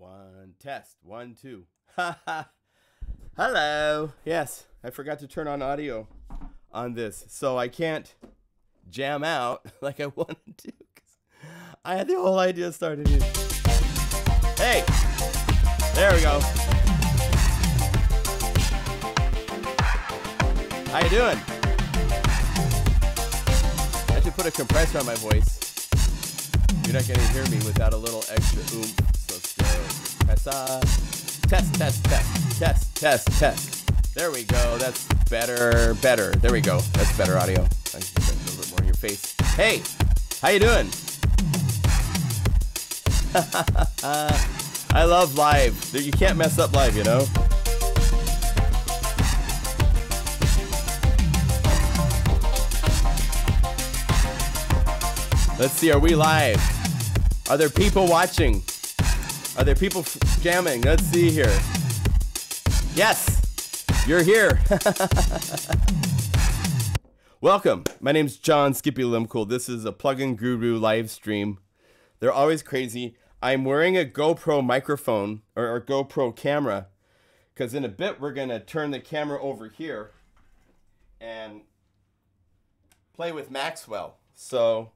One, test, 1, 2. Hello. Yes, I forgot to turn on audio on this, so I can't jam out like I wanted to. 'Cause I had the whole idea started here. Hey, there we go. How you doing? I should put a compressor on my voice. You're not gonna hear me without a little extra oomph. So press test, test, test, test, test, test. There we go. That's better, better. There we go. That's better audio. I can get a little bit more in your face. Hey, how you doing? I love live. You can't mess up live, you know? Let's see, are we live? Are there people watching? Are there people jamming? Let's see here. Yes, you're here. Welcome. My name's John Skippy Limcool. This is a Plugin Guru live stream. They're always crazy. I'm wearing a GoPro microphone or a GoPro camera because in a bit we're going to turn the camera over here and play with Maxwell. So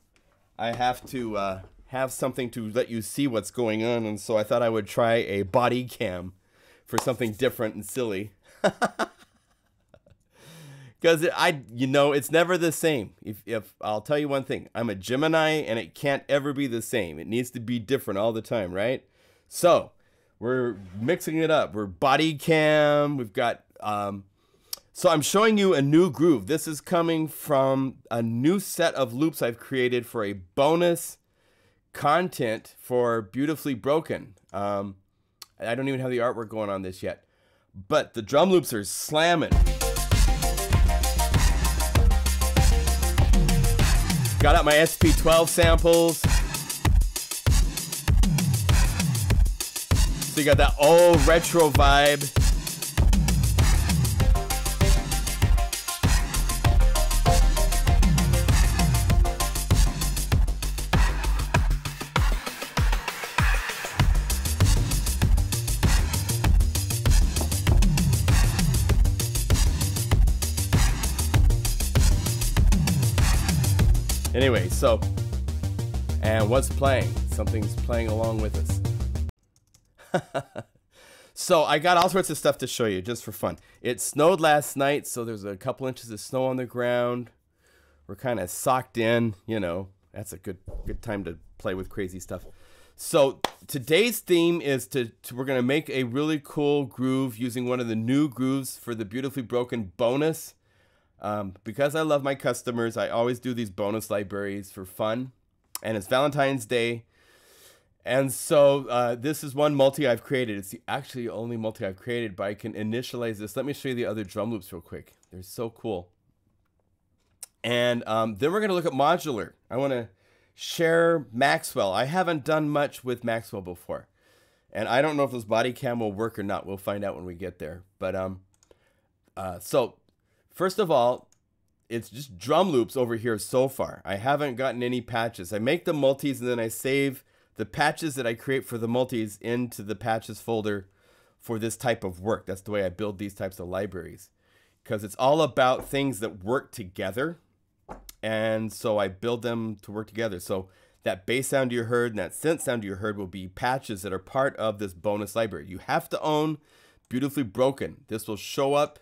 I have to have something to let you see what's going on, and so I thought I would try a body cam for something different and silly. Because it's never the same. If I'll tell you one thing, I'm a Gemini, and it can't ever be the same. It needs to be different all the time, right? So we're mixing it up. We're body cam. We've got. So I'm showing you a new groove. This is coming from a new set of loops I've created for a bonus content for Beautifully Broken. I don't even have the artwork going on this yet, but the drum loops are slamming. Got out my SP12 samples. So you got that old retro vibe. Anyway, so, and what's playing? Something's playing along with us. So I got all sorts of stuff to show you just for fun. It snowed last night, so there's a couple inches of snow on the ground. We're kind of socked in, you know. That's a good time to play with crazy stuff. So today's theme is we're going to make a really cool groove using one of the new grooves for the Beautifully Broken bonus. Because I love my customers, I always do these bonus libraries for fun, and it's Valentine's Day, and so this is one multi I've created. It's the actually only multi I've created, but I can initialize this. Let me show you the other drum loops real quick. They're so cool. And then we're going to look at Modular. I want to share Maxwell. I haven't done much with Maxwell before, and I don't know if this body cam will work or not. We'll find out when we get there. But so first of all, it's just drum loops over here so far. I haven't gotten any patches. I make the multis and then I save the patches that I create for the multis into the patches folder for this type of work. That's the way I build these types of libraries, because it's all about things that work together. And so I build them to work together. So that bass sound you heard and that synth sound you heard will be patches that are part of this bonus library. You have to own Beautifully Broken. This will show up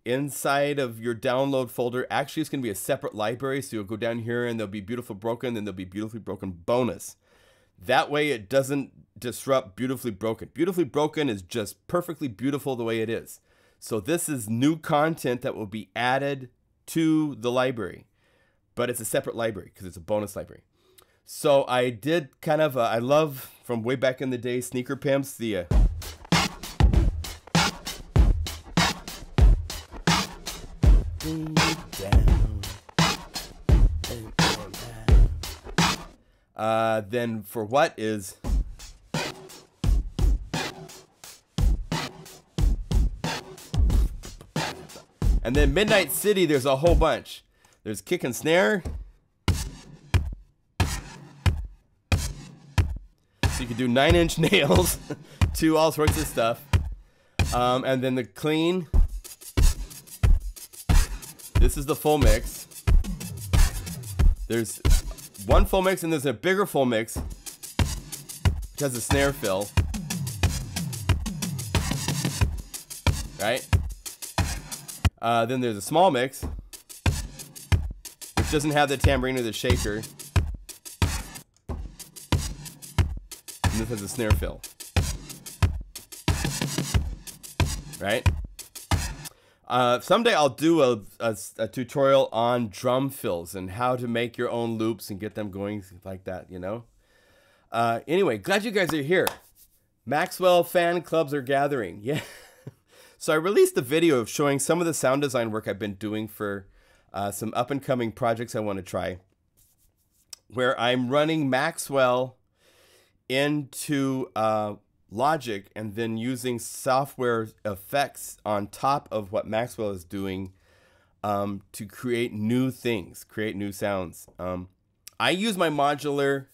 inside of your download folder. Actually, it's going to be a separate library, so you'll go down here and there'll be Beautifully Broken, then there'll be Beautifully Broken bonus. That way it doesn't disrupt Beautifully Broken. Beautifully Broken is just perfectly beautiful the way it is. So this is new content that will be added to the library, but it's a separate library because it's a bonus library. So I did kind of, I love from way back in the day, Sneaker Pimps, the then for what is and then Midnight City, there's a whole bunch. There's kick and snare. So you can do 9-inch nails to all sorts of stuff. And then the clean. This is the full mix. There's one full mix and there's a bigger full mix, which has a snare fill. Right? Then there's a small mix, which doesn't have the tambourine or the shaker. And this has a snare fill. Right? Someday I'll do a tutorial on drum fills and how to make your own loops and get them going like that, you know? Anyway, glad you guys are here. Maxwell fan clubs are gathering. Yeah. So I released a video of showing some of the sound design work I've been doing for some up-and-coming projects I want to try, where I'm running Maxwell into Logic and then using software effects on top of what Maxwell is doing to create new things, create new sounds. I use my modular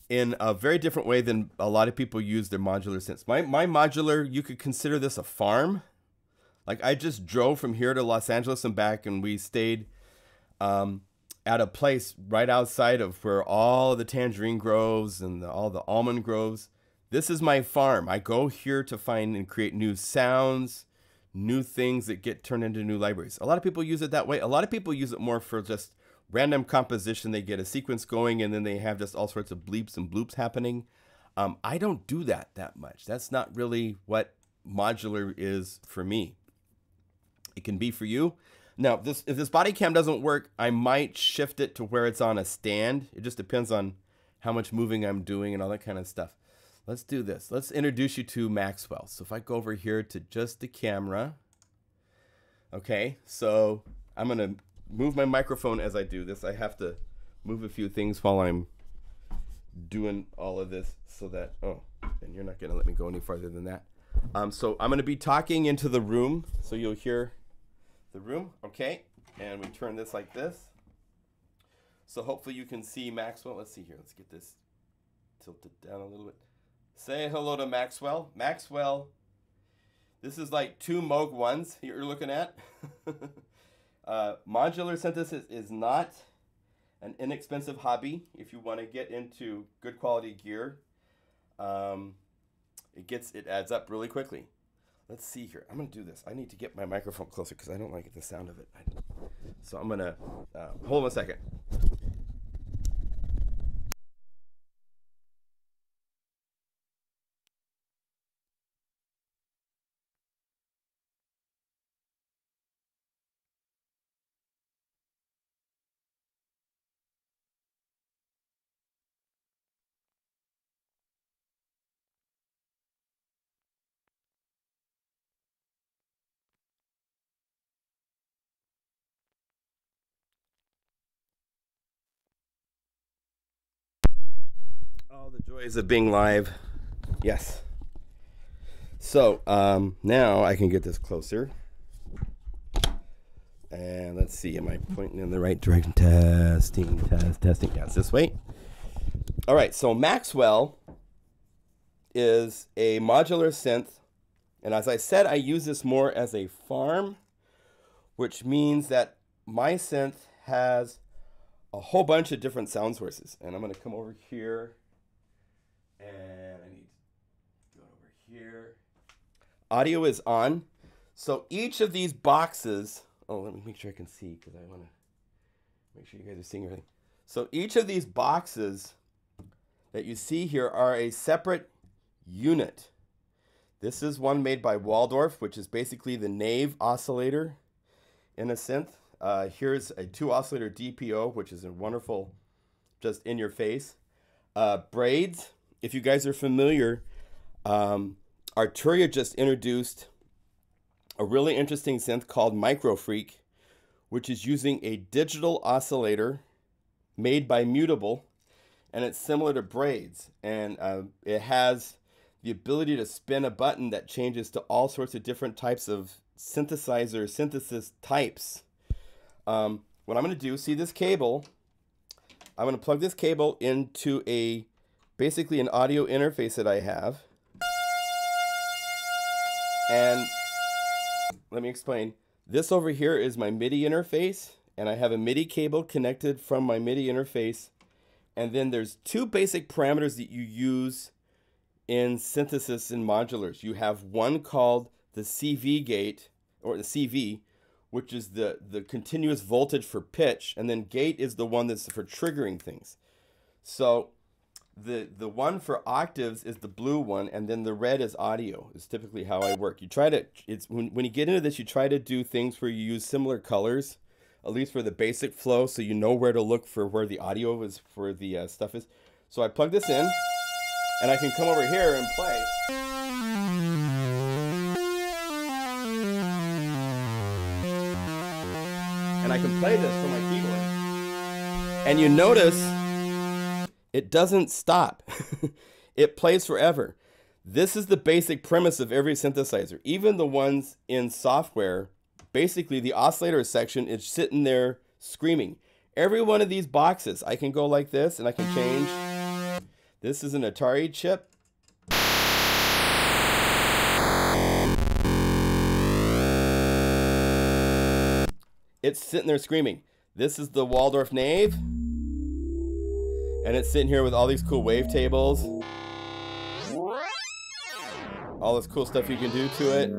in a very different way than a lot of people use their modular synths. My modular, you could consider this a farm. Like I just drove from here to Los Angeles and back, and we stayed at a place right outside of where all the tangerine grows and all the almond grows. This is my farm. I go here to find and create new sounds, new things that get turned into new libraries. A lot of people use it that way. A lot of people use it more for just random composition. They get a sequence going and then they have just all sorts of bleeps and bloops happening. I don't do that much. That's not really what modular is for me. It can be for you. Now, if this body cam doesn't work, I might shift it to where it's on a stand. It just depends on how much moving I'm doing and all that kind of stuff. Let's do this. Let's introduce you to Maxwell. So if I go over here to just the camera. Okay, so I'm going to move my microphone as I do this. I have to move a few things while I'm doing all of this so that, oh, and you're not going to let me go any farther than that. So I'm going to be talking into the room, so you'll hear the room. Okay, and we turn this like this. So hopefully you can see Maxwell. Let's see here. Let's get this tilted down a little bit. Say hello to Maxwell. Maxwell, this is like 2 Moog 1s you're looking at. Modular synthesis is not an inexpensive hobby if you want to get into good quality gear. It adds up really quickly. Let's see here. I'm going to do this. I need to get my microphone closer because I don't like the sound of it. So I'm going to hold on a second. All the joys of being live. Yes. So now I can get this closer. And let's see, am I pointing in the right direction? Testing. Yeah, it's this way. All right, so Maxwell is a modular synth. And as I said, I use this more as a farm, which means that my synth has a whole bunch of different sound sources. And I'm going to come over here. And I need to go over here. Audio is on. So each of these boxes, oh, let me make sure I can see because I want to make sure you guys are seeing everything. So each of these boxes that you see here are a separate unit. This is one made by Waldorf, which is basically the nave oscillator in a synth. Here's a 2 oscillator DPO, which is a wonderful, just in your face. Braids. If you guys are familiar, Arturia just introduced a really interesting synth called Micro Freak, which is using a digital oscillator made by Mutable, and it's similar to Braids. And it has the ability to spin a button that changes to all sorts of different types of synthesis types. What I'm going to do, see this cable, I'm going to plug this cable into a basically an audio interface that I have. And let me explain. This over here is my MIDI interface, and I have a MIDI cable connected from my MIDI interface. And then there's two basic parameters that you use in synthesis and modulars. You have one called the CV gate, or the CV, which is the continuous voltage for pitch, and then gate is the one that's for triggering things. So the one for octaves is the blue one, and then the red is audio, is typically how I work. You try to, when you get into this, you try to do things where you use similar colors, at least for the basic flow, so you know where to look for where the audio is, for the stuff is. So I plug this in, and I can come over here and play. And I can play this from my keyboard. And you notice it doesn't stop. It plays forever. This is the basic premise of every synthesizer. Even the ones in software, basically the oscillator section is sitting there screaming. Every one of these boxes, I can go like this and I can change. This is an Atari chip. It's sitting there screaming. This is the Waldorf Nave. And it's sitting here with all these cool wavetables. All this cool stuff you can do to it.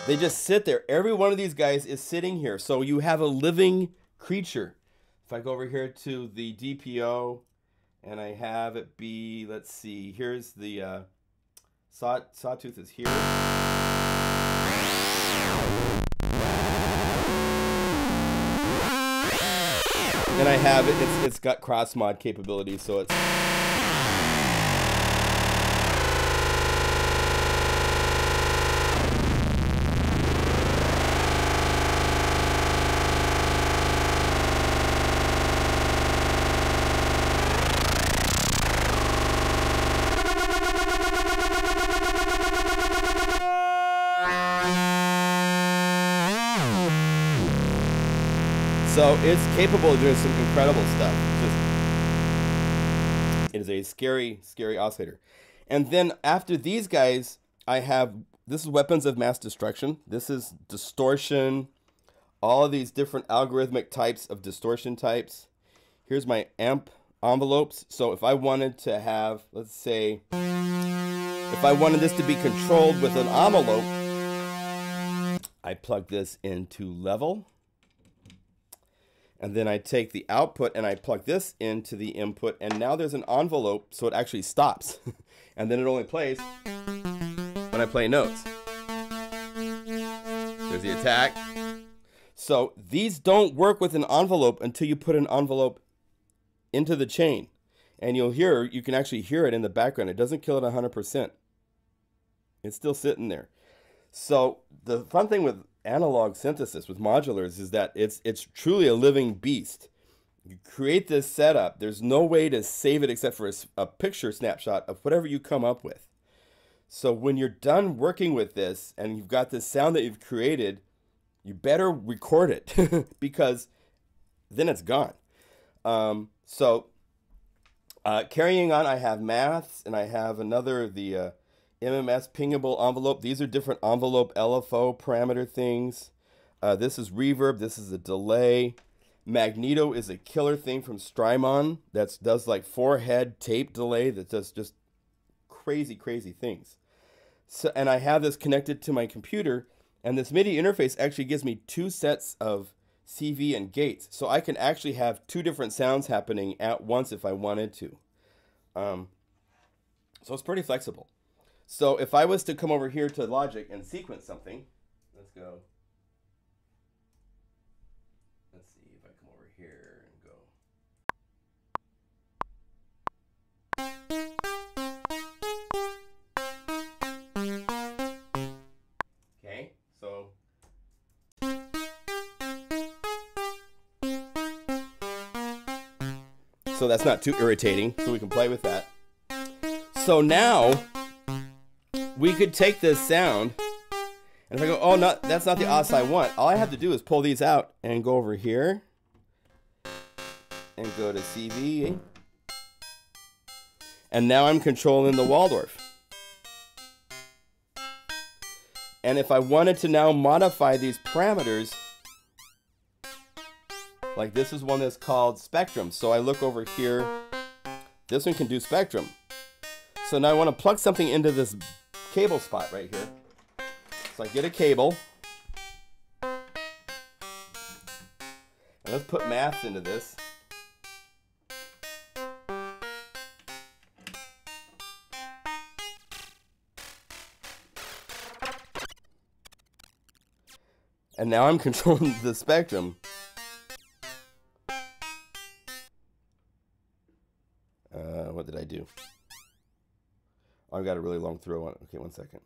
They just sit there. Every one of these guys is sitting here. So you have a living creature. If I go over here to the DPO and I have it be, let's see, here's the sawtooth is here. And I have it, it's got cross mod capability, so it's capable of doing some incredible stuff. It is a scary, scary oscillator. And then after these guys, I have, this is weapons of mass destruction. This is distortion, all of these different algorithmic types of distortion types. Here's my amp envelopes. So if I wanted to have, let's say, if I wanted this to be controlled with an envelope, I plug this into level. And then I take the output and I plug this into the input, and now there's an envelope, so it actually stops. And then it only plays when I play notes. There's the attack. So these don't work with an envelope until you put an envelope into the chain. And you can actually hear it in the background. It doesn't kill it 100%. It's still sitting there. So the fun thing with analog synthesis, with modulars, is that it's truly a living beast. You create this setup, there's no way to save it except for a picture snapshot of whatever you come up with. So when you're done working with this and you've got this sound that you've created, you better record it because then it's gone. Carrying on, I have maths, and I have another, the MMS pingable envelope. These are different envelope LFO parameter things. This is reverb. This is a delay. Magneto is a killer thing from Strymon that does like 4-head tape delay that does just crazy, crazy things. So, and I have this connected to my computer, and this MIDI interface actually gives me 2 sets of CV and gates. So I can actually have 2 different sounds happening at once if I wanted to. So it's pretty flexible. So if I was to come over here to Logic and sequence something, let's go. Let's see if I come over here and go. Okay, so that's not too irritating, so we can play with that. So now we could take this sound, and if I go, oh, that's not the os I want, all I have to do is pull these out and go over here and go to CV And now I'm controlling the Waldorf. And if I wanted to now modify these parameters, like this is one that's called spectrum. So I look over here, this one can do spectrum. So now I want to plug something into this cable spot right here. So I get a cable. And let's put maths into this. And now I'm controlling the spectrum. What did I do? Oh, I've got a really long throw on it. Okay, 1 second.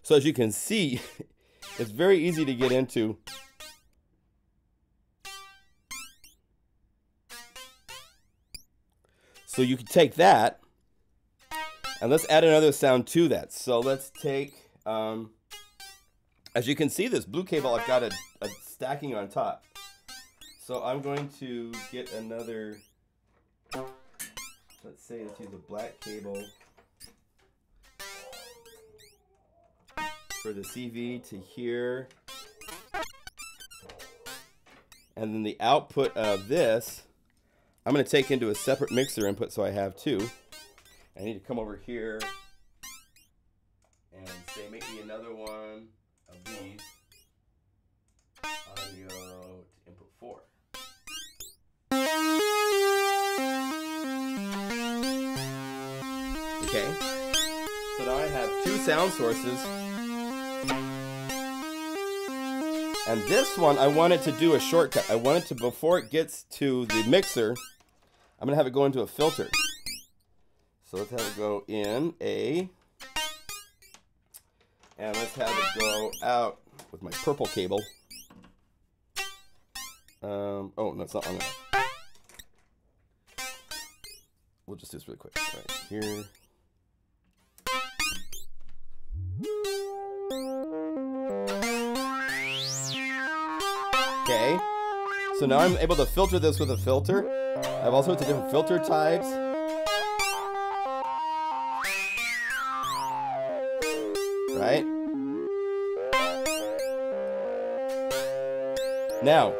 So as you can see, it's very easy to get into. So you can take that, and let's add another sound to that. So let's take, as you can see, this blue cable, I've got a stacking on top. So I'm going to get another, let's say, let's use a black cable for the CV to here. And then the output of this, I'm going to take into a separate mixer input, so I have two. I need to come over here and say, make me another one of these. Audio to input 4. Okay, so now I have two sound sources. And this one, I wanted to do a shortcut. I wanted to, before it gets to the mixer, I'm going to have it go into a filter. So let's have it go in A. And let's have it go out with my purple cable. Oh, no, it's not long enough. We'll just do this really quick. Right here. Okay. So now I'm able to filter this with a filter. I have all sorts of different filter types. Right? Now,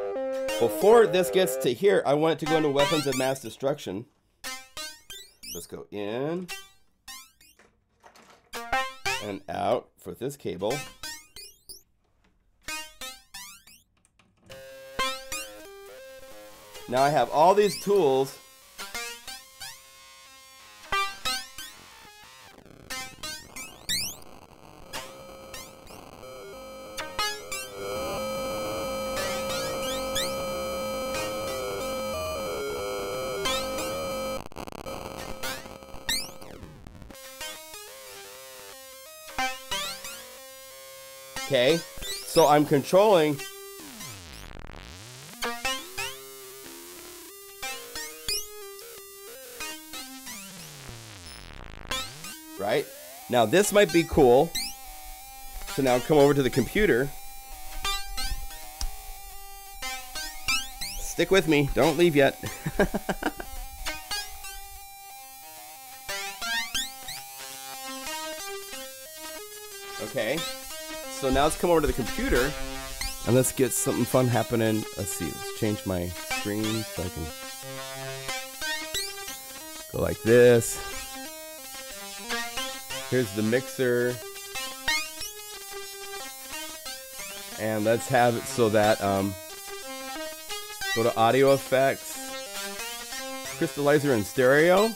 before this gets to here, I want it to go into weapons of mass destruction. Let's go in and out for this cable. Now I have all these tools. Okay, so I'm controlling right? Now this might be cool. So now come over to the computer. Stick with me, don't leave yet. Okay, so now let's come over to the computer and let's get something fun happening. Let's see, let's change my screen so I can go like this. Here's the mixer. And let's have it so that, go to audio effects, crystallizer and stereo.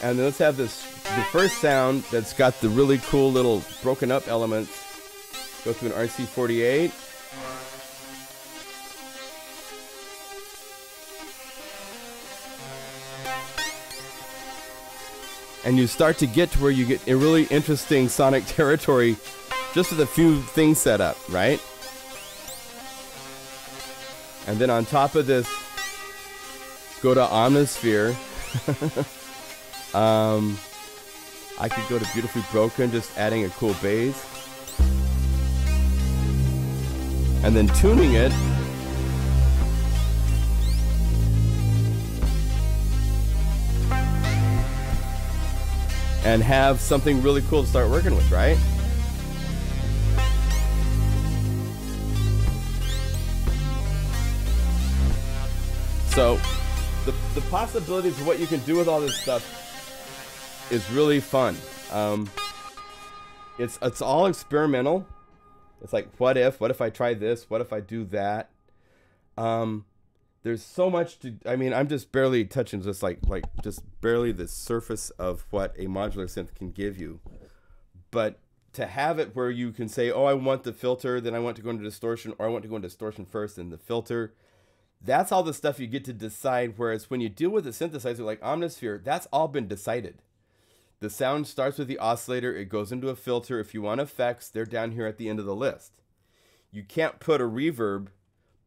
And then let's have this, the first sound that's got the really cool little broken up elements go through an RC48. And you start to get to where you get a really interesting sonic territory just with a few things set up, right? And then on top of this, go to Omnisphere. I could go to Beautifully Broken, just adding a cool bass. and then tuning it. And have something really cool to start working with, right? So the possibilities of what you can do with all this stuff is really fun. It's all experimental. It's like, what if I try this? What if I do that? There's so much to, I mean, I'm just barely touching just just barely the surface of what a modular synth can give you. But to have it where you can say, oh, I want the filter, then I want to go into distortion, or I want to go into distortion first and the filter. That's all the stuff you get to decide. Whereas when you deal with a synthesizer like Omnisphere, that's all been decided. The sound starts with the oscillator, it goes into a filter. If you want effects, they're down here at the end of the list. You can't put a reverb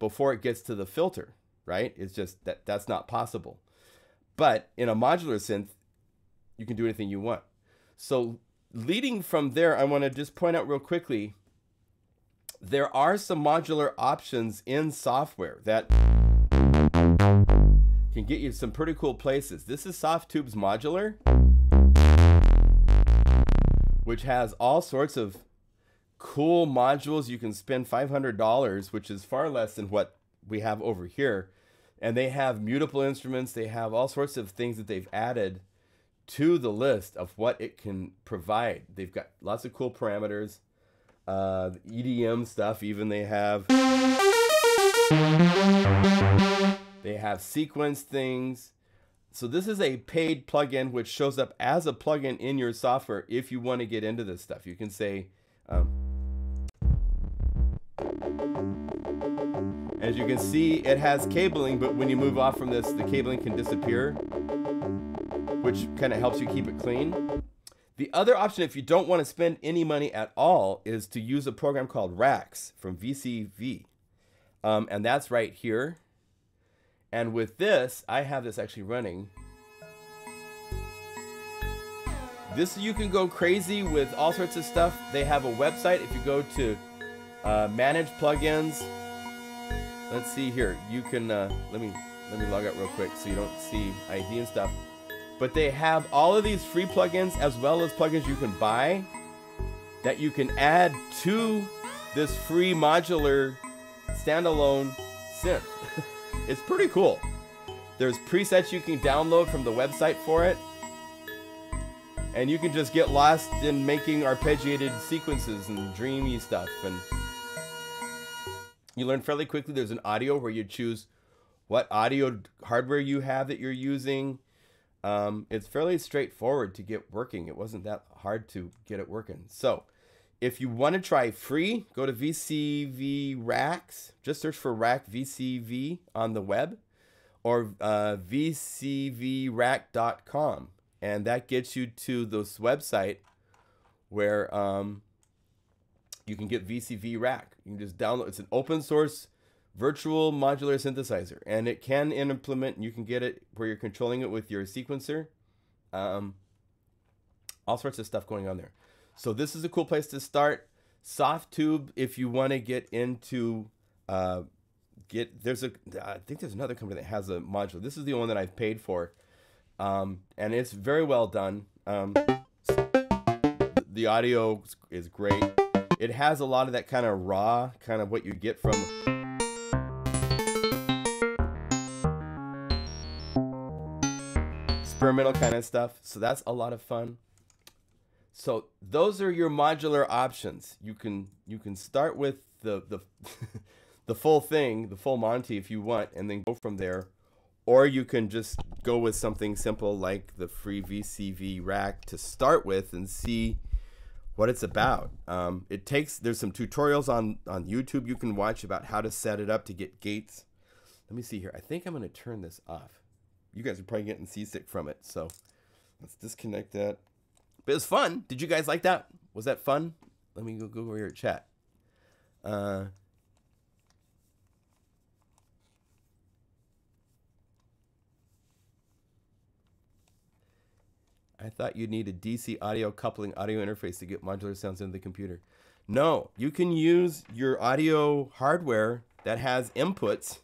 before it gets to the filter, right? It's just that's not possible. But in a modular synth, you can do anything you want. So leading from there, I want to just point out real quickly, there are some modular options in software that can get you some pretty cool places. This is Softtube's Modular, which has all sorts of cool modules. You can spend $500, which is far less than what we have over here. And they have mutable instruments. They have all sorts of things that they've added to the list of what it can provide. They've got lots of cool parameters, EDM stuff even they have. They have sequence things. So this is a paid plugin which shows up as a plugin in your software if you want to get into this stuff. You can say, as you can see, it has cabling, but when you move off from this, the cabling can disappear, which kind of helps you keep it clean. The other option, if you don't want to spend any money at all, is to use a program called Rax from VCV. And that's right here. And with this, I have this actually running. This, you can go crazy with all sorts of stuff. They have a website. If you go to manage plugins, let's see here. You can let me log out real quick so you don't see ID and stuff. But they have all of these free plugins as well as plugins you can buy that you can add to this free modular standalone synth. It's pretty cool. There's presets you can download from the website for it. And you can just get lost in making arpeggiated sequences and dreamy stuff. And you learn fairly quickly. There's an audio where you choose what audio hardware you have that you're using. It's fairly straightforward to get working. It wasn't that hard to get it working. So if you want to try free, go to VCV Racks. Just search for Rack VCV on the web, or vcvrack.com. And that gets you to this website where you can get VCV Rack. You can just download. It's an open source virtual modular synthesizer, and it can implement. You can get it where you're controlling it with your sequencer. All sorts of stuff going on there. So this is a cool place to start. Softtube, if you want to get into I think there's another company that has a modular. This is the one that I've paid for, and it's very well done. The audio is great. It has a lot of that kind of raw, kind of what you get from experimental kind of stuff. So that's a lot of fun. So those are your modular options. You can start with the the full thing, the full Monty if you want, and then go from there. Or you can just go with something simple like the free VCV Rack to start with and see what it's about. There's some tutorials on YouTube you can watch about how to set it up to get gates. Let me see here. I think I'm going to turn this off. You guys are probably getting seasick from it, so let's disconnect that. But it was fun. Did you guys like that? Was that fun? Let me go over your chat. I thought you'd need a DC audio coupling audio interface to get modular sounds into the computer. No, you can use your audio hardware that has inputs.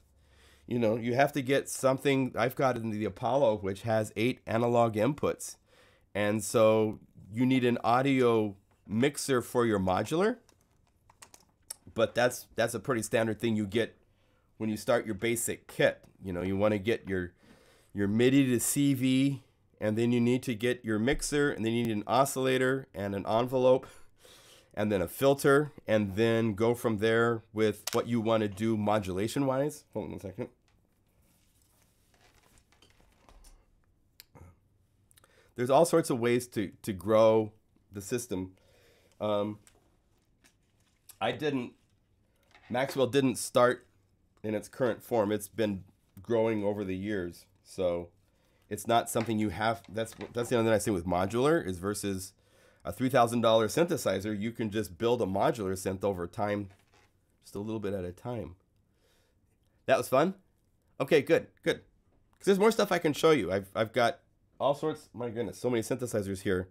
You know, you have to get something. I've got in the Apollo, which has 8 analog inputs. And so you need an audio mixer for your modular. But that's a pretty standard thing you get when you start your basic kit. You know, you want to get your MIDI to CV, and then you need to get your mixer, and then you need an oscillator and an envelope, and then a filter, and then go from there with what you want to do modulation-wise. Hold on 1 second. There's all sorts of ways to grow the system. Maxwell didn't start in its current form. It's been growing over the years. So it's not something you have. That's the other thing I say with modular is versus a $3,000 synthesizer. You can just build a modular synth over time, just a little bit at a time. That was fun. Okay, good. Because there's more stuff I can show you. I've got all sorts. My goodness, so many synthesizers here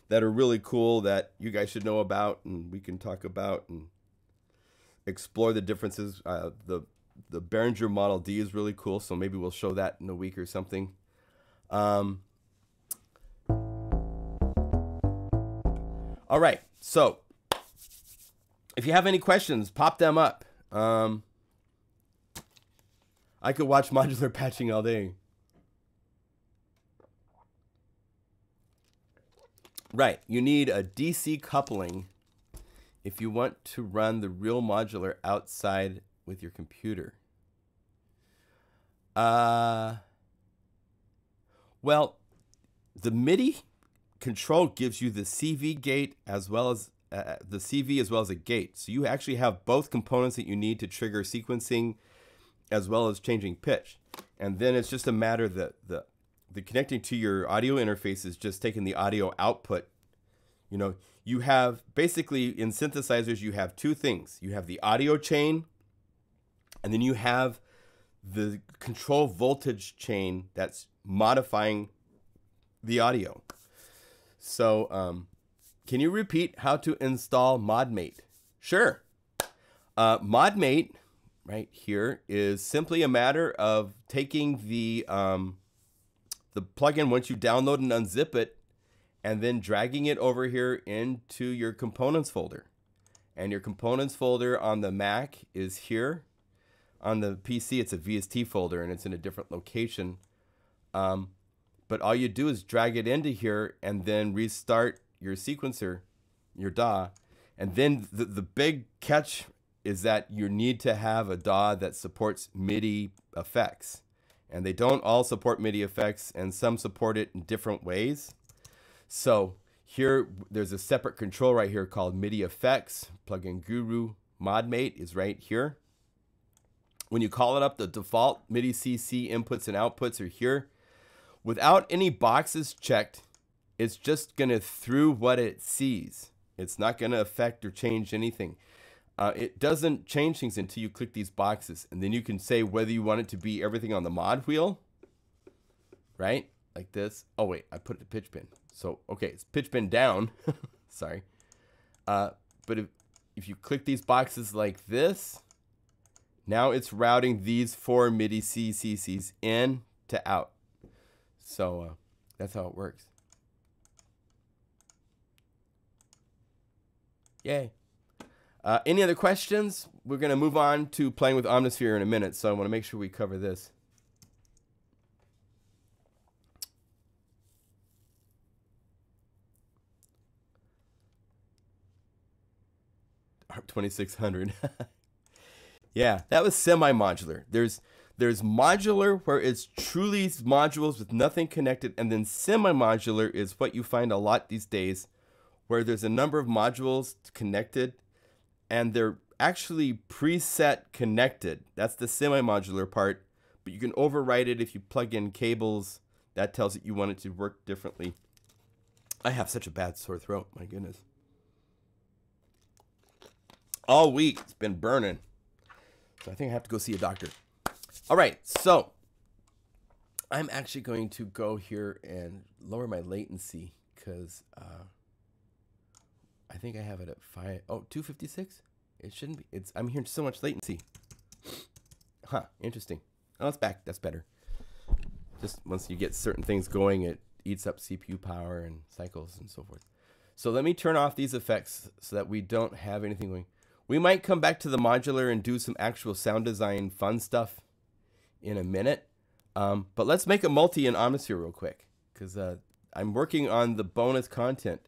that are really cool that you guys should know about, and we can talk about and explore the differences. The Behringer Model D is really cool, so maybe we'll show that in a week or something. All right, so if you have any questions, pop them up. I could watch modular patching all day. Right, you need a DC coupling if you want to run the real modular outside with your computer. Well, the MIDI control gives you the CV gate as well as the CV as well as a gate. So you actually have both components that you need to trigger sequencing as well as changing pitch. And then it's just a matter that the connecting to your audio interface is just taking the audio output. You know, you have basically in synthesizers, you have two things. You have the audio chain, and then you have the control voltage chain that's modifying the audio. So can you repeat how to install ModMate? Sure. ModMate right here is simply a matter of taking the plugin once you download and unzip it, and then dragging it over here into your components folder. And your components folder on the Mac is here. On the PC, it's a VST folder, and it's in a different location. But all you do is drag it into here and then restart your sequencer, your DAW. And then the big catch is that you need to have a DAW that supports MIDI effects. And they don't all support MIDI effects, and some support it in different ways. So here, there's a separate control right here called MIDI effects. Plugin Guru ModMate is right here. When you call it up, the default MIDI CC inputs and outputs are here. Without any boxes checked, it's just going to through what it sees. It's not going to affect or change anything. It doesn't change things until you click these boxes. And then you can say whether you want it to be everything on the mod wheel, right? Like this. Oh, wait, I put the pitch pin. So, okay, it's pitch pin down. Sorry. But if you click these boxes like this, now it's routing these 4 MIDI CCCs in to out. So that's how it works. Yay. Any other questions? We're going to move on to playing with Omnisphere in a minute, so I want to make sure we cover this. ARP 2600. Yeah, that was semi-modular. There's modular where it's truly modules with nothing connected, and then semi-modular is what you find a lot these days, where there's a number of modules connected, and they're actually preset connected. That's the semi-modular part, but you can override it if you plug in cables. That tells it you want it to work differently. I have such a bad sore throat, my goodness. All week, it's been burning. So I think I have to go see a doctor. All right, so I'm actually going to go here and lower my latency because I I think I have it at 256? It shouldn't be. I'm hearing so much latency. Huh, interesting. Oh, it's back. That's better. Just once you get certain things going, it eats up CPU power and cycles and so forth. So let me turn off these effects so that we don't have anything going. We might come back to the modular and do some actual sound design fun stuff in a minute. But let's make a multi in Omnisphere real quick, because I'm working on the bonus content.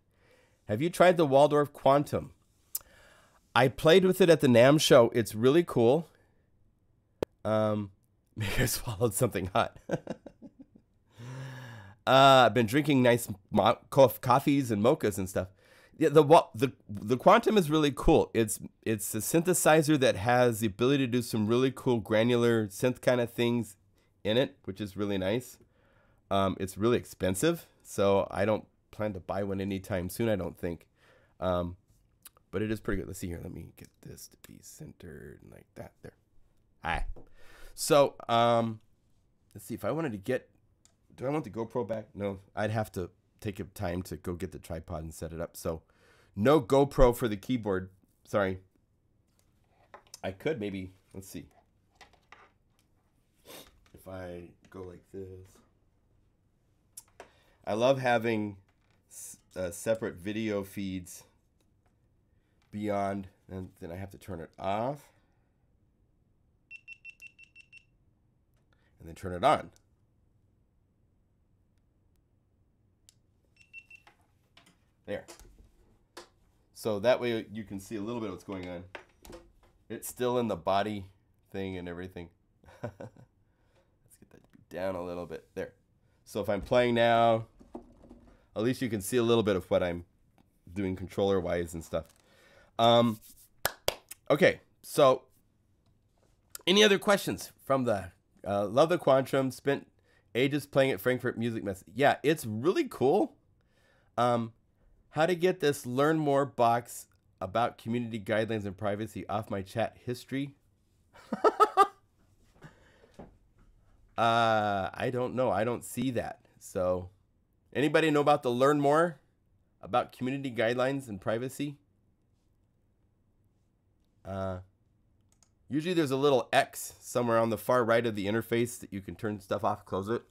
Have you tried the Waldorf Quantum? I played with it at the NAMM show. It's really cool. Maybe I swallowed something hot. I've been drinking nice coffees and mochas and stuff. Yeah, the Quantum is really cool. It's a synthesizer that has the ability to do some really cool granular synth kind of things in it, which is really nice. It's really expensive, so I don't plan to buy one anytime soon, I don't think. But it is pretty good. Let's see here. Let me get this to be centered like that. There. All right. So let's see if I wanted to get. Do I want the GoPro back? No, I'd have to take time to go get the tripod and set it up. So no GoPro for the keyboard. Sorry. I could maybe. Let's see. If I go like this. I love having separate video feeds beyond, and then I have to turn it off and then turn it on. There. So that way you can see a little bit of what's going on. It's still in the body thing and everything. Let's get that down a little bit. There. So if I'm playing now, at least you can see a little bit of what I'm doing controller-wise and stuff. Okay, so any other questions from the love the Quantum, spent ages playing at Frankfurt Music Mess. Yeah, it's really cool. How to get this learn more box about community guidelines and privacy off my chat history? I don't know. I don't see that. So anybody know about the learn more about community guidelines and privacy? Usually there's a little X somewhere on the far right of the interface that you can turn stuff off, close it.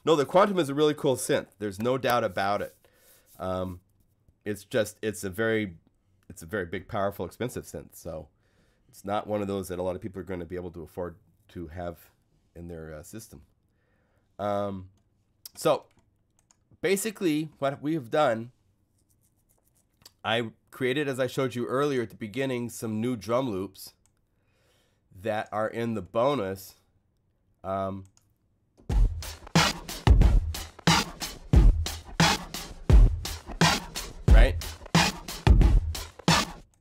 No, the Quantum is a really cool synth. There's no doubt about it. It's a very big, powerful, expensive synth. So it's not one of those that a lot of people are going to be able to afford to have in their system. So basically what we have done, I created, as I showed you earlier at the beginning, some new drum loops that are in the bonus. Right?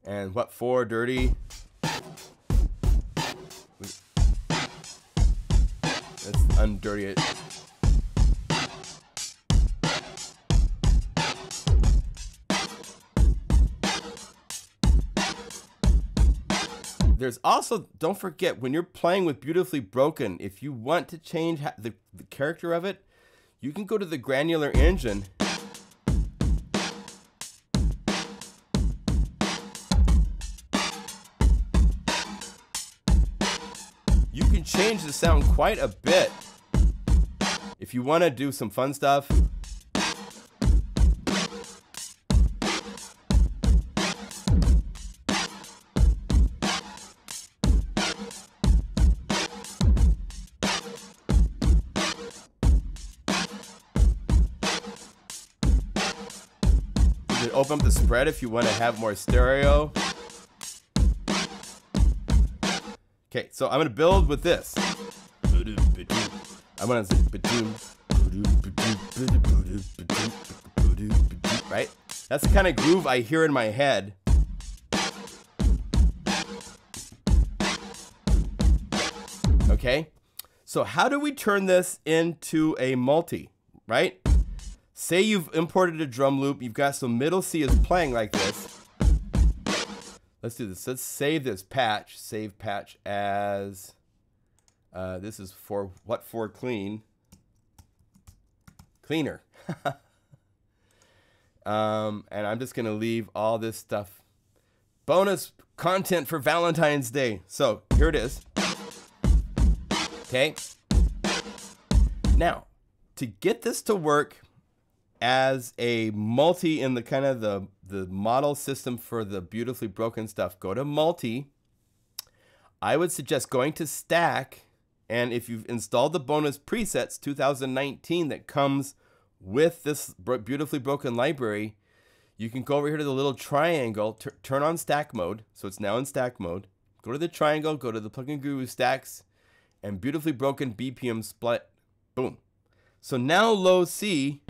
And what for, dirty? Let's undirty it. There's also, don't forget, when you're playing with Beautifully Broken, if you want to change the character of it, you can go to the granular engine. You can change the sound quite a bit. If you want to do some fun stuff. Open up the spread if you want to have more stereo. Okay, so I'm going to build with this. I'm going to say, right? That's the kind of groove I hear in my head. Okay, so how do we turn this into a multi, right? Say you've imported a drum loop, you've got some middle C is playing like this. Let's do this. Let's save this patch. Save patch as, this is for what for clean. Cleaner. And I'm just going to leave all this stuff. Bonus content for Valentine's Day. So here it is. Okay. Now, to get this to work as a multi in the kind of the model system for the beautifully broken stuff, go to multi. I would suggest going to stack, and if you've installed the bonus presets 2019 that comes with this beautifully broken library, you can go over here to the little triangle, turn on stack mode. So it's now in stack mode. Go to the triangle, go to the Plugin Guru stacks, and beautifully broken BPM split. Boom. So now low C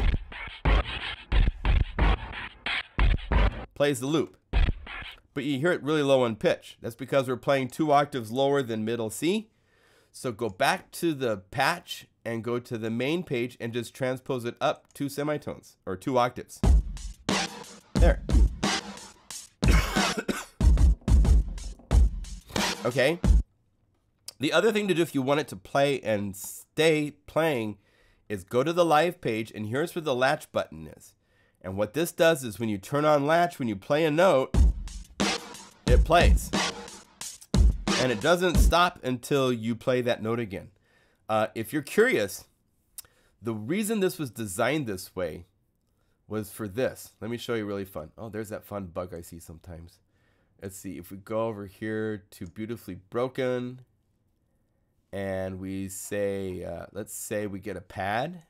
plays the loop, but you hear it really low in pitch. That's because we're playing 2 octaves lower than middle C. So go back to the patch and go to the main page and just transpose it up 2 semitones or 2 octaves. There. Okay. The other thing to do if you want it to play and stay playing is go to the live page, and here's where the latch button is. And what this does is when you turn on latch, when you play a note, it plays. And it doesn't stop until you play that note again. If you're curious, the reason this was designed this way was for this. Let me show you really fun. Oh, there's that fun bug I see sometimes. Let's see, if we go over here to beautifully broken, and we say, let's say we get a pad,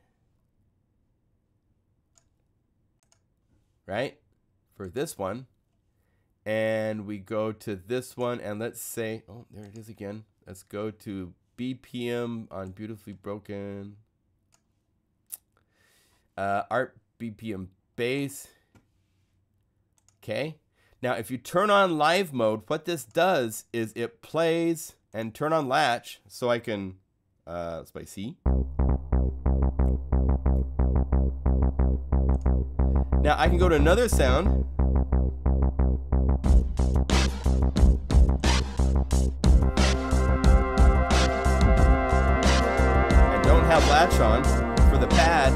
right, for this one, and we go to this one, and let's say, oh, there it is again. Let's go to BPM on beautifully broken, art BPM bass. Okay. Now, if you turn on live mode, what this does is it plays, and turn on latch, so I can, let's play C. Now I can go to another sound. I don't have latch on for the pad.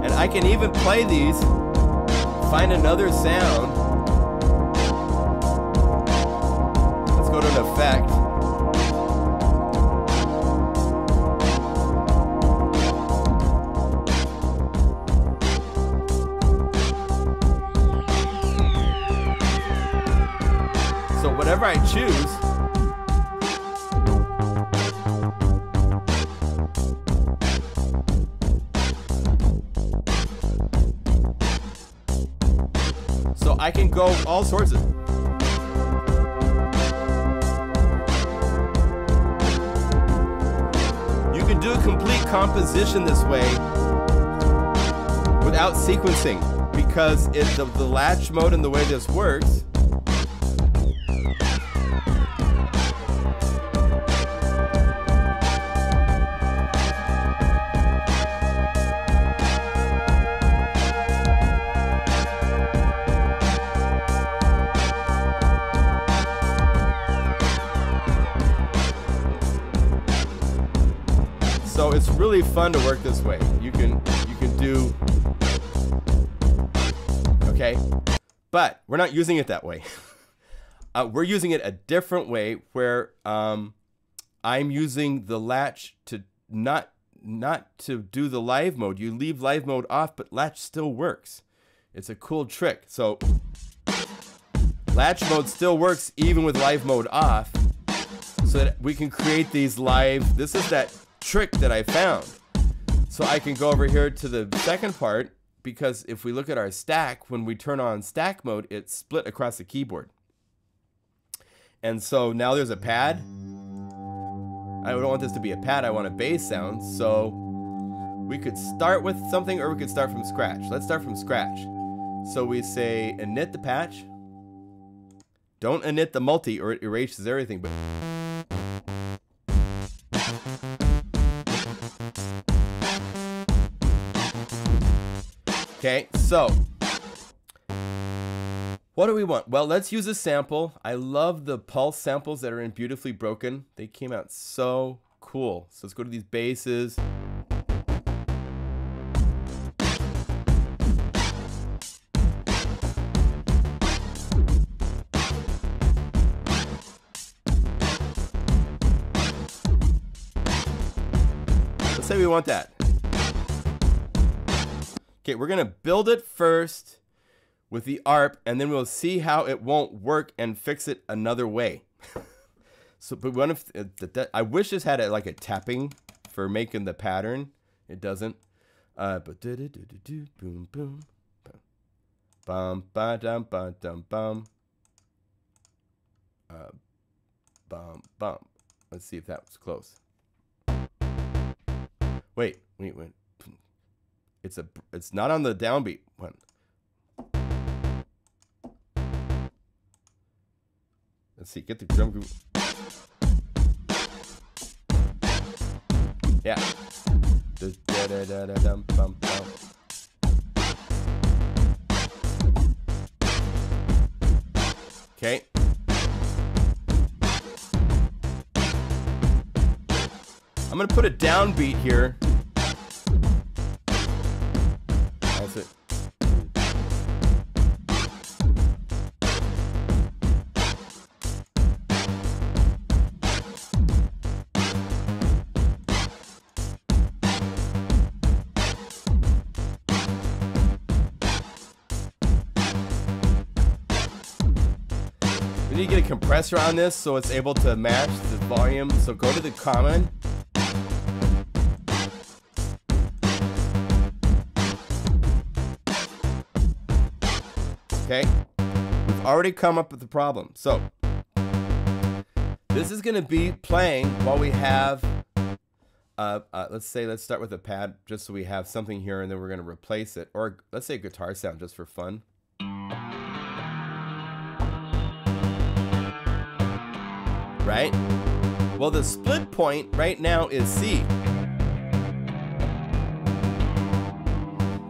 And I can even play these, find another sound. Let's go to an effect. So whatever I choose, so I can go all sorts of. You can do a complete composition this way without sequencing, because the latch mode and the way this works. So it's really fun to work this way. You can do, okay, but we're not using it that way. We're using it a different way, where I'm using the latch to not to do the live mode. You leave live mode off, but latch still works. It's a cool trick. So latch mode still works even with live mode off, so that we can create these live. This is that trick that I found. So I can go over here to the second part, because if we look at our stack, when we turn on stack mode, it's split across the keyboard. And so now there's a pad. I don't want this to be a pad, I want a bass sound. So we could start with something, or we could start from scratch. Let's start from scratch. So we say init the patch. Don't init the multi, or it erases everything. But okay, so what do we want? Well, let's use a sample. I love the pulse samples that are in Beautifully Broken. They came out so cool. So let's go to these basses. want that. Okay, we're gonna build it first with the ARP, and then we'll see how it won't work and fix it another way. So, but one of I wish this had like a tapping for making the pattern. It doesn't. But boom boom, bum ba dum ba dum bum, bum bum. Let's see if that was close. Wait. It's not on the downbeat one. Let's see. Get the drum group. Yeah. Okay. I'm gonna put a downbeat here. That's it. We need to get a compressor on this so it's able to match the volume. So go to the common. Okay, we've already come up with the problem. So this is going to be playing while we have, let's start with a pad just so we have something here, and then we're going to replace it. Or let's say a guitar sound just for fun. Right? Well, the split point right now is C.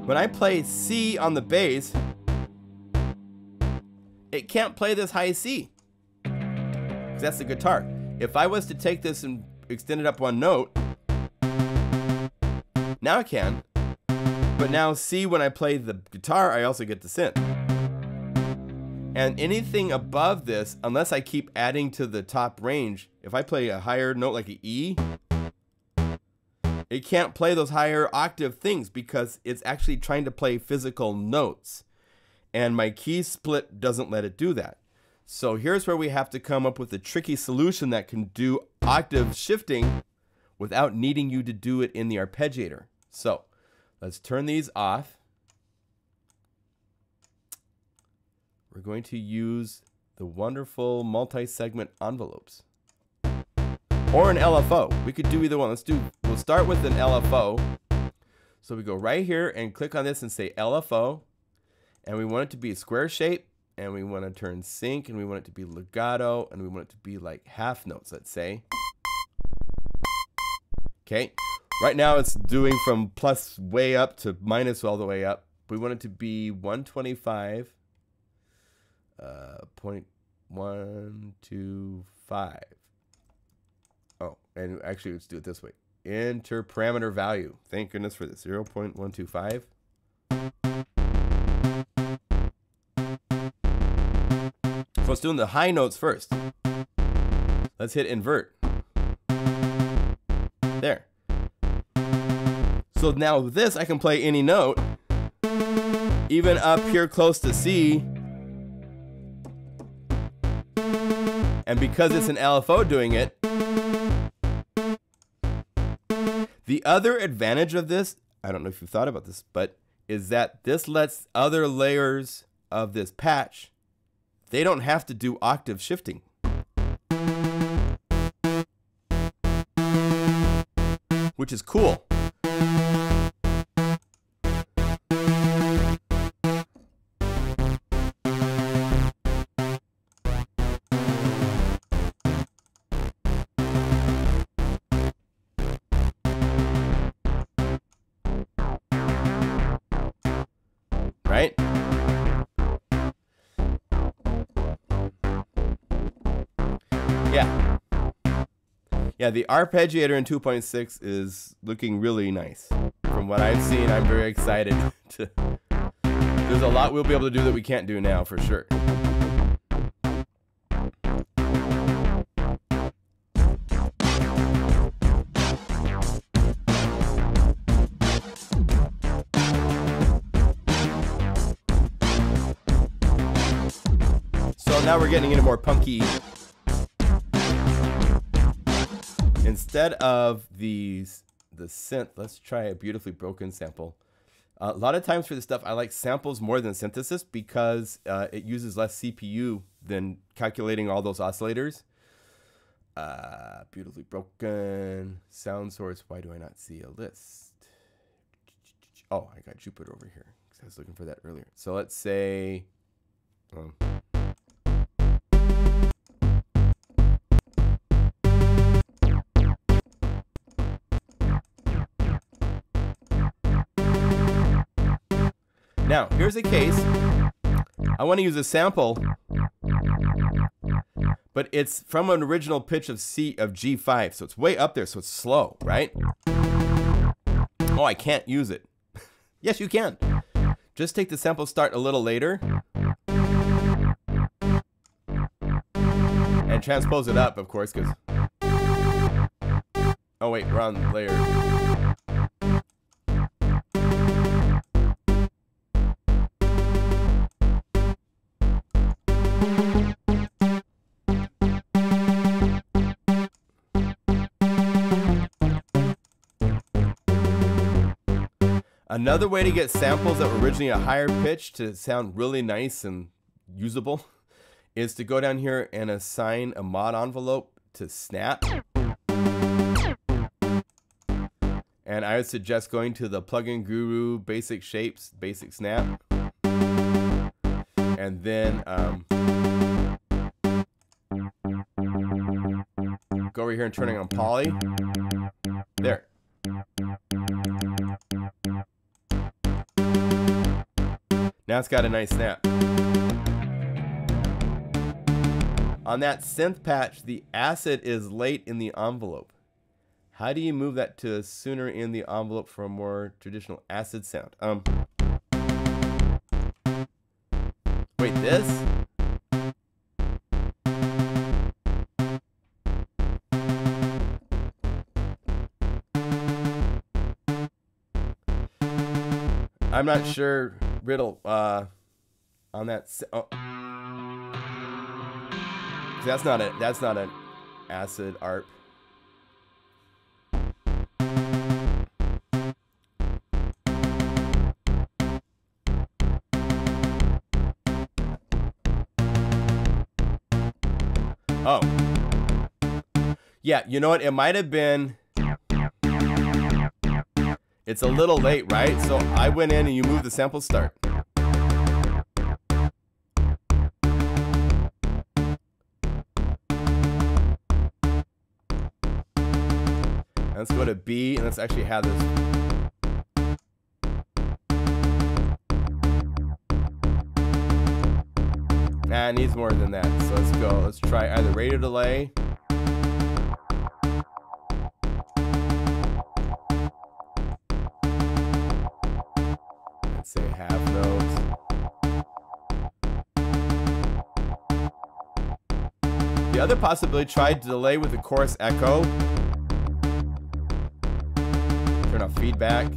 When I play C on the bass, it can't play this high C, because that's the guitar. If I was to take this and extend it up one note, now I can. But now C, when I play the guitar, I also get the synth. And anything above this, unless I keep adding to the top range, if I play a higher note like an E, it can't play those higher octave things because it's actually trying to play physical notes. And my key split doesn't let it do that. So here's where we have to come up with a tricky solution that can do octave shifting without needing you to do it in the arpeggiator. So let's turn these off. We're going to use the wonderful multi-segment envelopes. Or an LFO. We could do either one. We'll start with an LFO. So we go right here and click on this and say LFO. And we want it to be a square shape, and we want to turn sync, and we want it to be legato, and we want it to be like half notes, let's say. Okay, right now it's doing from plus way up to minus all the way up. We want it to be 125.125. Oh, and actually let's do it this way. Interparameter value. Thank goodness for this. 0.125. So it's doing the high notes first. Let's hit invert. There. So now with this, I can play any note, even up here close to C. And because it's an LFO doing it, the other advantage of this, I don't know if you've thought about this, but is that this lets other layers of this patch, they don't have to do octave shifting. Which is cool. Right? Yeah, the arpeggiator in 2.6 is looking really nice. From what I've seen, I'm very excited to. There's a lot we'll be able to do that we can't do now, for sure. So now we're getting into more punky. Instead of the synth, let's try a beautifully broken sample. A lot of times for this stuff, I like samples more than synthesis because it uses less CPU than calculating all those oscillators. Beautifully broken. Sound source. Why do I not see a list? Oh, I got Jupiter over here because I was looking for that earlier. So let's say... Now, here's a case. I want to use a sample, but it's from an original pitch of G5, so it's way up there, so it's slow, right? Oh, I can't use it. Yes, you can. Just take the sample start a little later and transpose it up, of course, because... Oh, wait, we're on layer. Another way to get samples that were originally a higher pitch to sound really nice and usable is to go down here and assign a mod envelope to snap. And I would suggest going to the Plugin Guru Basic Shapes, Basic Snap. And then go over here and turning on Poly. There. Now it's got a nice snap. On that synth patch, the acid is late in the envelope. How do you move that to sooner in the envelope for a more traditional acid sound? Wait, this? I'm not sure, Riddle, on that. Oh. That's not an acid ARP. Oh. Yeah, you know what? It might have been... It's a little late, right? So I went in and you moved the sample start. Let's go to B and let's actually have this. Nah, it needs more than that. So let's go. Let's try either radio delay. Let's say half notes. The other possibility, try delay with the chorus echo. Turn off feedback.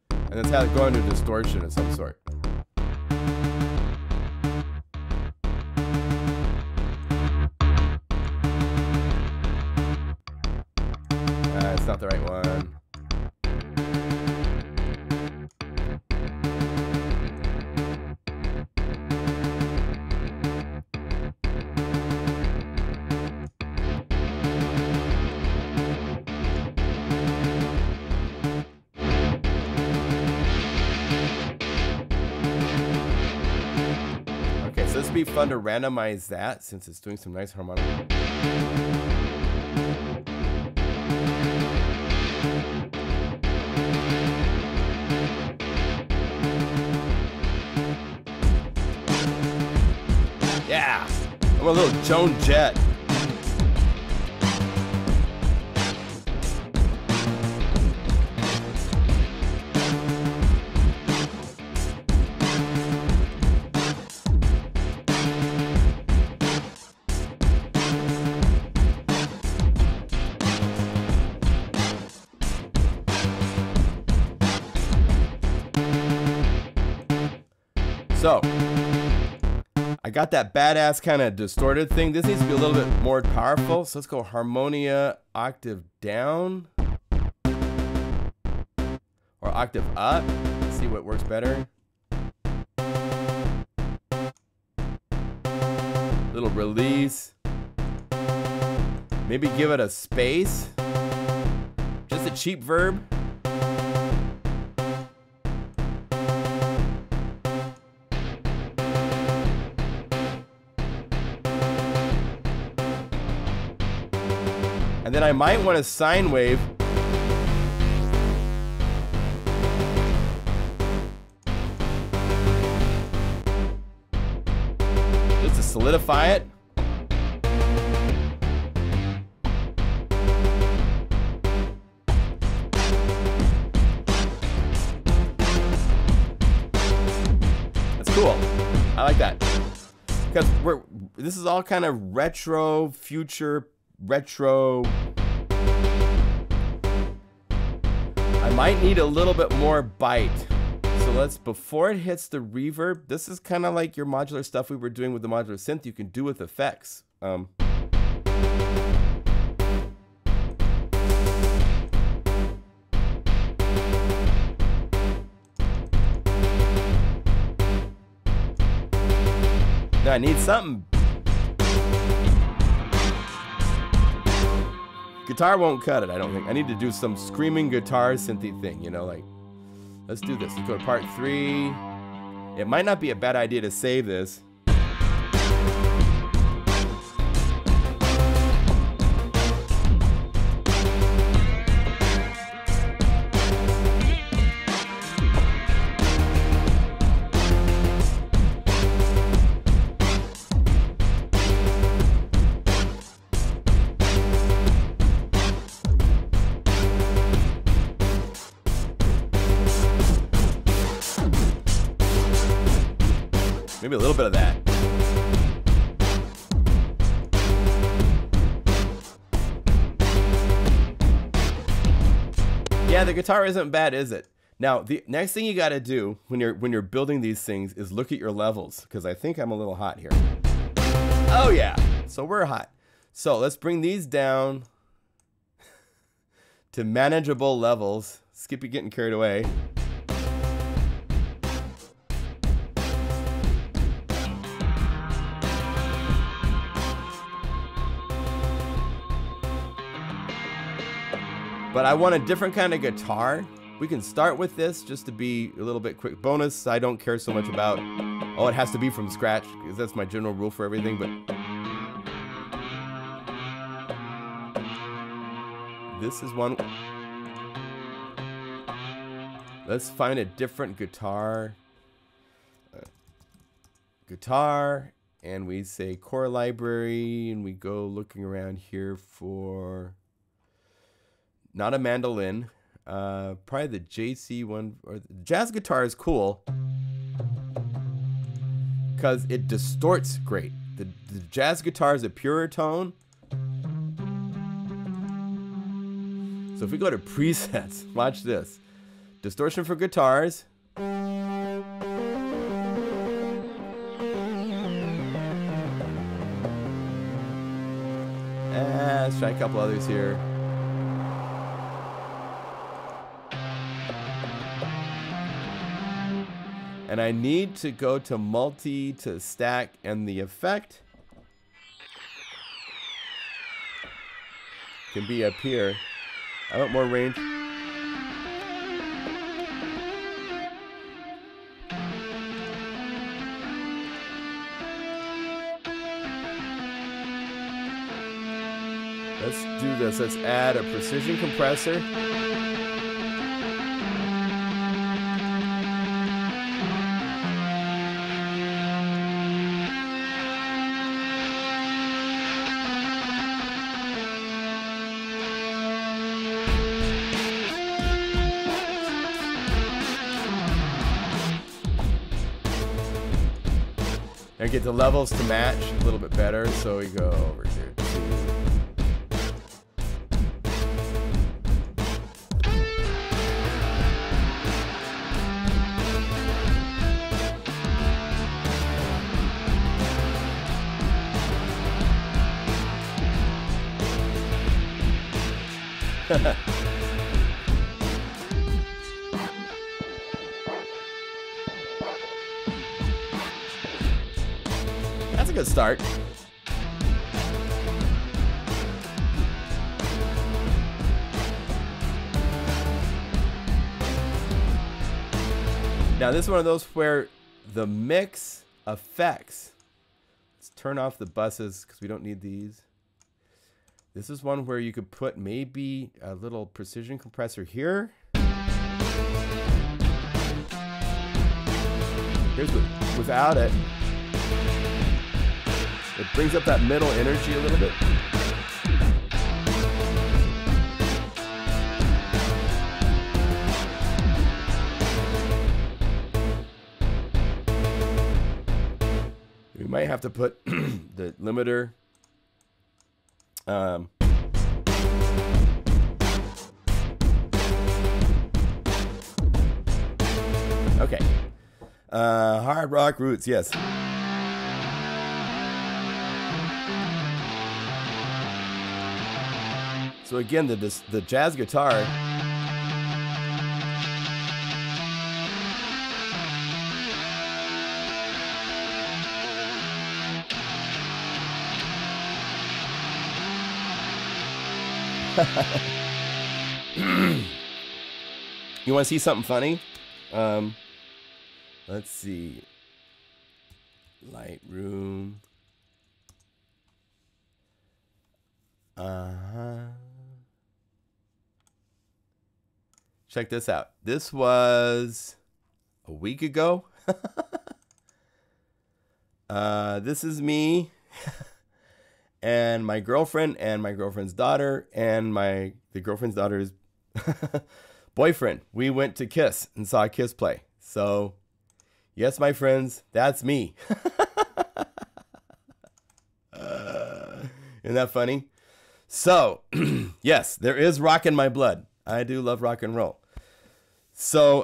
And let's have it go into distortion of some sort. It's not the right one. Okay, so this would be fun to randomize that since it's doing some nice harmonic. Yeah, I'm a little Joan Jett. So, I got that badass kind of distorted thing. This needs to be a little bit more powerful. So let's go harmonia octave down. Or octave up. Let's see what works better. Little release. Maybe give it a space. Just a cheap verb. And then I might want a sine wave. Just to solidify it. That's cool. I like that. Because this is all kind of retro, future, retro. I might need a little bit more bite. So let's, before it hits the reverb, this is kind of like your modular stuff we were doing with the modular synth you can do with effects. Now I need something. Guitar won't cut it, I don't think. I need to do some screaming guitar synthy thing, you know, like, let's do this. Let's go to part 3. It might not be a bad idea to save this. Maybe a little bit of that. Yeah, the guitar isn't bad, is it? Now, the next thing you got to do when you're building these things is look at your levels, because I think I'm a little hot here. Oh yeah, so we're hot. So let's bring these down to manageable levels. Skippy getting carried away. But I want a different kind of guitar. We can start with this just to be a little bit quick. Bonus, I don't care so much about, oh, it has to be from scratch, because that's my general rule for everything, but this is one. Let's find a different guitar. And we say core library, and we go looking around here for not a mandolin, probably the JC one, or the jazz guitar is cool because it distorts great. The jazz guitar is a purer tone. So if we go to presets, watch this. Distortion for guitars. Let's try a couple others here. And I need to go to multi to stack, and the effect can be up here. I want more range. Let's do this. Let's add a precision compressor. And get the levels to match a little bit better, so we go over here to That's a good start. Now this is one of those where the mix affects. Let's turn off the buses because we don't need these. This is one where you could put maybe a little precision compressor here. Here's without it. It brings up that middle energy a little bit. We might have to put the limiter. Okay. Hard rock roots, yes. So again, the jazz guitar. You want to see something funny? Let's see. Lightroom. Check this out. This was a week ago. This is me and my girlfriend and my girlfriend's daughter and the girlfriend's daughter's boyfriend. We went to Kiss and saw Kiss play. So, yes, my friends, that's me. Isn't that funny? So, yes, there is rock in my blood. I do love rock and roll. So,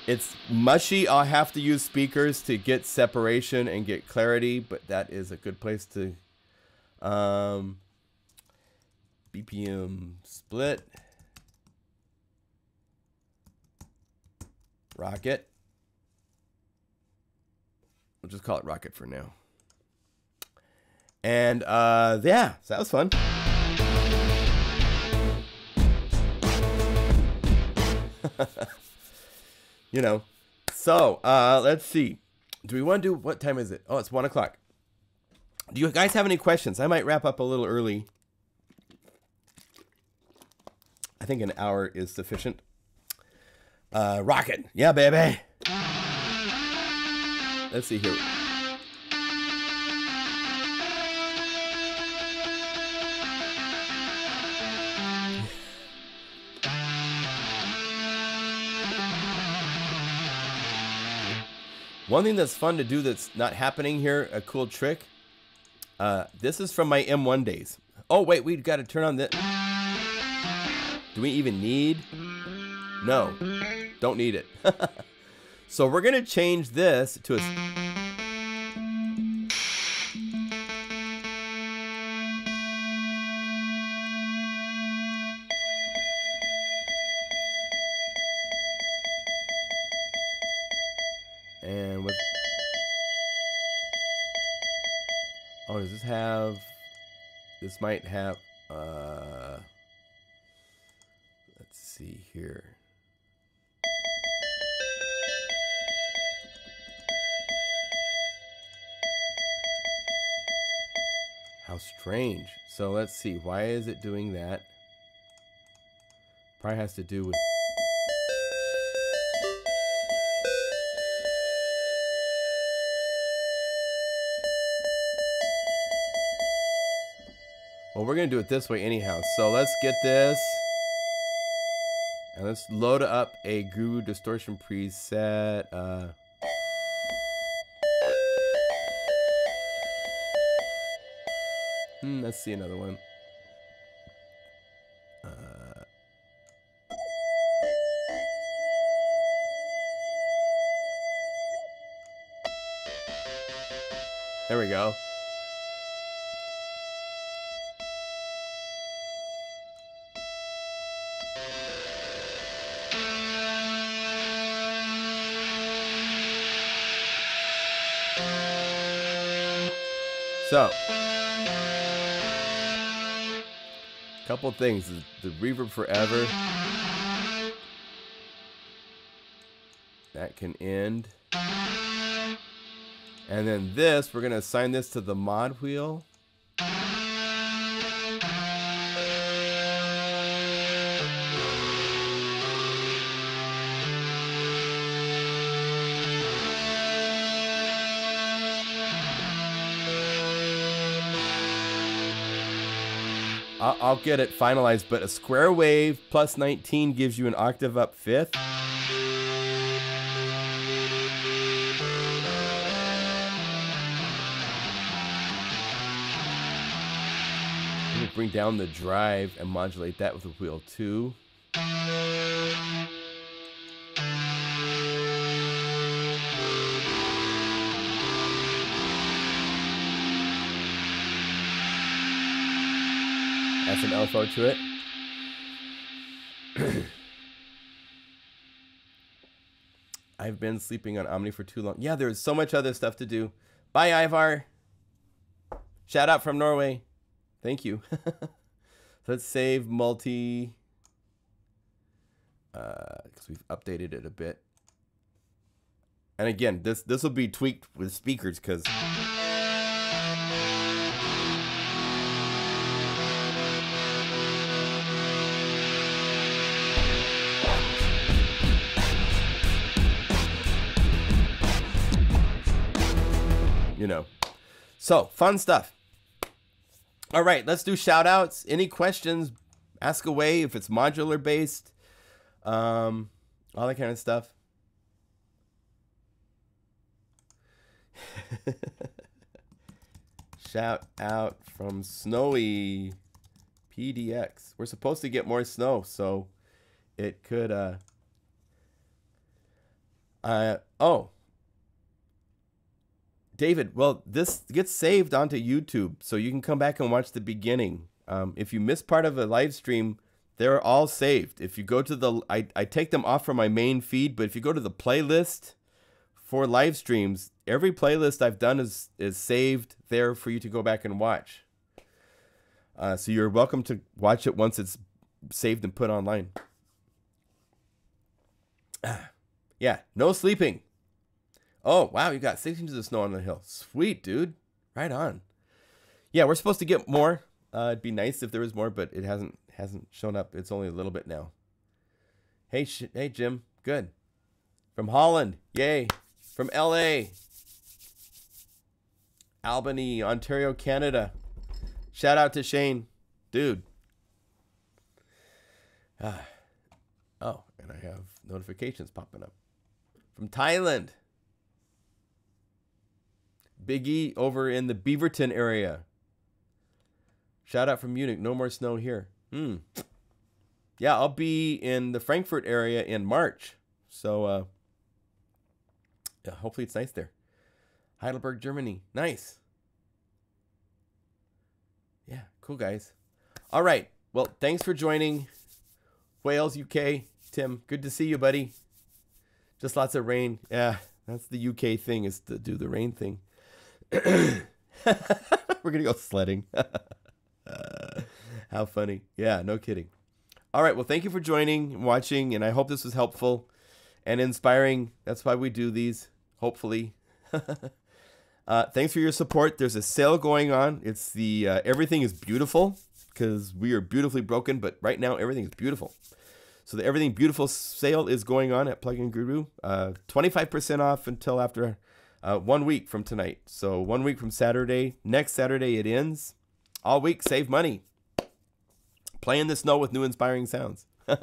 it's mushy. I'll have to use speakers to get separation and get clarity, but that is a good place to BPM split. Rocket. We'll just call it Rocket for now. And yeah, so that was fun. You know, so let's see. Do we want to do, what time is it? Oh, it's 1 o'clock. Do you guys have any questions? I might wrap up a little early. I think an hour is sufficient. Rocket. Yeah, baby. Let's see here. One thing that's fun to do that's not happening here, a cool trick. This is from my M1 days. Oh, wait, we've got to turn on this. Do we even need? No, don't need it. So we're going to change this to a... And what... Oh, does this have... This might have... Let's see here. How strange. So let's see. Why is it doing that? Probably has to do with... Well, we're going to do it this way anyhow. So let's get this. And let's load up a Guru distortion preset. Let's see another one. There we go. So, couple things. The reverb forever. That can end. And then this, we're going to assign this to the mod wheel. I'll get it finalized, but a square wave plus 19 gives you an octave up fifth. Let me bring down the drive and modulate that with a wheel 2. Add some LFO to it. I've been sleeping on Omni for too long. Yeah, there's so much other stuff to do. Bye, Ivar. Shout out from Norway. Thank you. Let's save multi. Because we've updated it a bit. And again, this will be tweaked with speakers because. You know, so fun stuff. All right, let's do shout outs. Any questions, ask away. If it's modular based, all that kind of stuff. Shout out from Snowy PDX. We're supposed to get more snow, so it could oh, David, well, this gets saved onto YouTube, so you can come back and watch the beginning. If you miss part of a live stream, they're all saved. If you go to the, I take them off from my main feed, but if you go to the playlist for live streams, every playlist I've done is saved there for you to go back and watch. So you're welcome to watch it once it's saved and put online. Yeah, no sleeping. Oh, wow, you got 6 inches of snow on the hill. Sweet, dude. Right on. Yeah, we're supposed to get more. It'd be nice if there was more, but it hasn't shown up. It's only a little bit now. Hey, hey, Jim. Good. From Holland. Yay. From LA. Albany, Ontario, Canada. Shout out to Shane. Dude. Oh, and I have notifications popping up. From Thailand. Biggie over in the Beaverton area. Shout out from Munich. No more snow here. Yeah, I'll be in the Frankfurt area in March. So, yeah, hopefully it's nice there. Heidelberg, Germany. Nice. Yeah, cool, guys. All right. Well, thanks for joining. Wales, UK. Tim, good to see you, buddy. Just lots of rain. Yeah, that's the UK thing, is to do the rain thing. We're gonna go sledding. How funny. Yeah, no kidding. All right, well, thank you for joining and watching, and I hope this was helpful and inspiring. That's why we do these, hopefully. Thanks for your support. There's a sale going on. It's the Everything is Beautiful, because we are beautifully broken, but right now everything is beautiful. So the Everything Beautiful sale is going on at Plugin Guru. 25% off until after 1 week from tonight. So 1 week from Saturday. Next Saturday it ends. All week, save money. Play in the snow with new inspiring sounds. All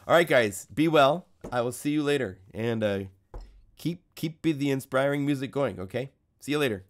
right, guys. Be well. I will see you later. And keep the inspiring music going, okay? See you later.